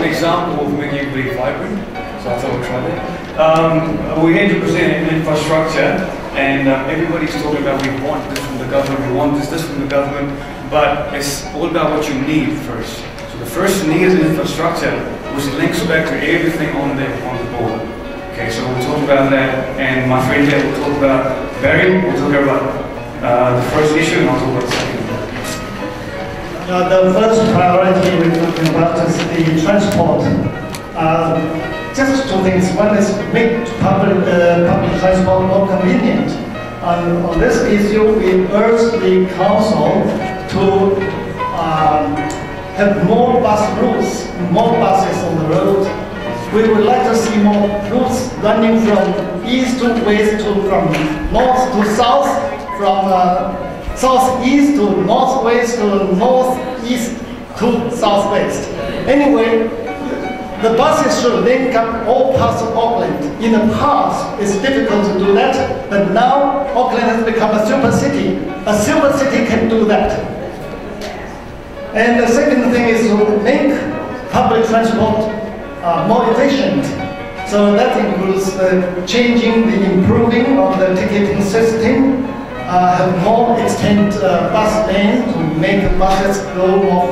an example of making it really vibrant, so I thought we'd try that. We're here to present infrastructure, and everybody's talking about we want this from the government, we want this from the government, but it's all about what you need first. So the first need is infrastructure, which links back to everything on the board. Okay, so we'll talk about that, and my friend here will talk about Barry, we'll talk about the first issue, and I'll talk about the second. The first priority we're talking about is the transport. Just two things. One is make public transport more convenient. On this issue, we urge the council to have more bus routes, more buses on the road. We would like to see more routes running from east to west, from north to south, from southeast to northwest to northeast to southwest. Anyway, the buses should link up all parts of Auckland. In the past, it's difficult to do that, but now Auckland has become a super city. A super city can do that. And the second thing is to make public transport more efficient. So that includes changing the improving of the ticketing system, have more extended bus lanes to make the buses go more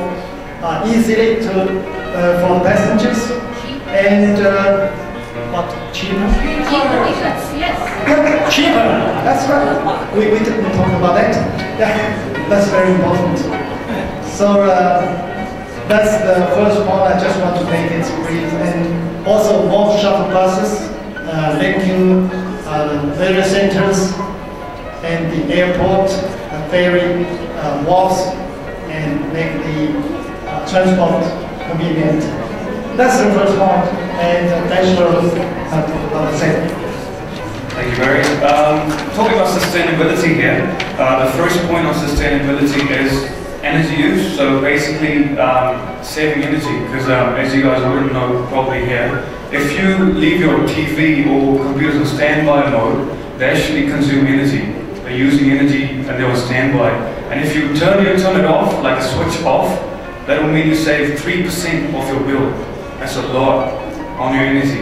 easily for passengers, and what, cheaper? Cheaper, yes. Yeah, cheaper, that's right. We didn't talk about that. Yeah, that's very important. So that's the first point. I just want to make it brief, and also more shuttle buses linking various centers and the airport, ferry wharves, and make the transport convenient. That's the first point, and thanks for the second. Thank you, Barry. Talking about sustainability here, the first point on sustainability is energy use. So basically, saving energy, because as you guys wouldn't know probably here, if you leave your TV or computers on standby mode, they actually consume energy. They're using energy and they're on standby. And if you turn it off, like a switch off, that will mean you save 3% of your bill. That's a lot on your energy.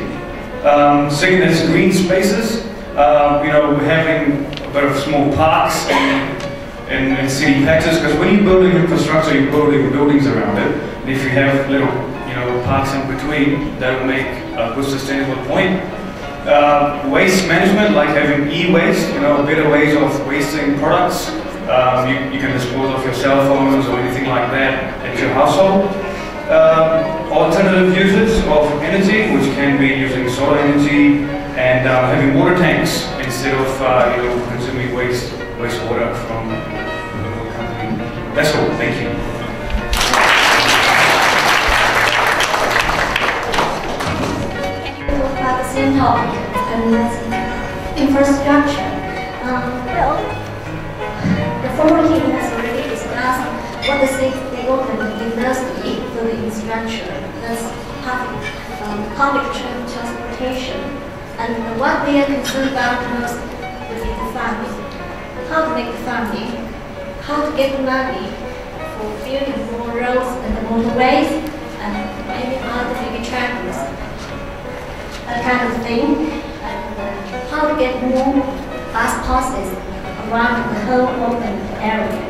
Second is green spaces. We're having a bit of small parks in city patches, because when you're building infrastructure, you're building buildings around it. And if you have little parks in between, that will make a good sustainable point. Waste management, like having e-waste, better ways of wasting products. You can dispose of your cell phones or anything like that at your household. Alternative uses of energy, which can be using solar energy, and having water tanks instead of consuming wastewater from the company. That's all. Thank you. About the same topic, and that's infrastructure. Well, the former team has already discussed what the state Auckland industry for the infrastructure. That's public transportation, and what we are concerned about most would be the funding. How to make the funding, how to get the money for building more roads and the motorways and any other big traffic. That kind of thing, and how to get more bus passes around the whole Auckland area.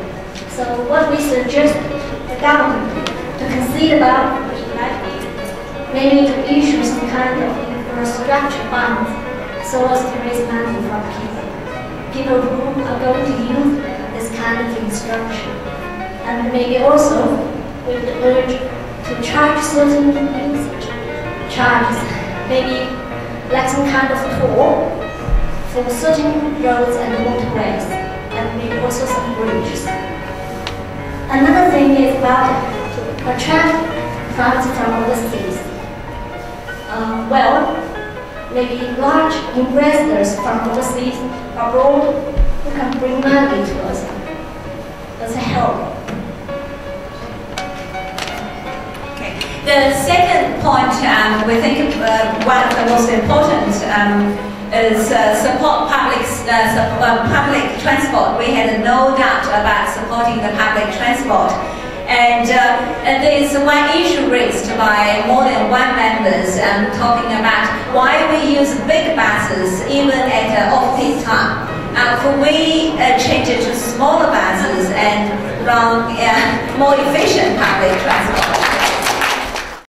So what we suggest the government to consider about maybe to issue some kind of infrastructure funds so as to raise money from people who are going to use this kind of infrastructure. And maybe also we would urge to charge certain usage charges. Maybe like some kind of toll for certain roads and motorways, and maybe also some bridges. Another thing is about to attract funds from overseas. Maybe large investors from overseas abroad who can bring money to us as a help. The second point, we think one of the most important is support public transport. We had no doubt about supporting the public transport. And there's one issue raised by more than one members talking about why we use big buses even at off-peak time. Could we change it to smaller buses and run more efficient public transport?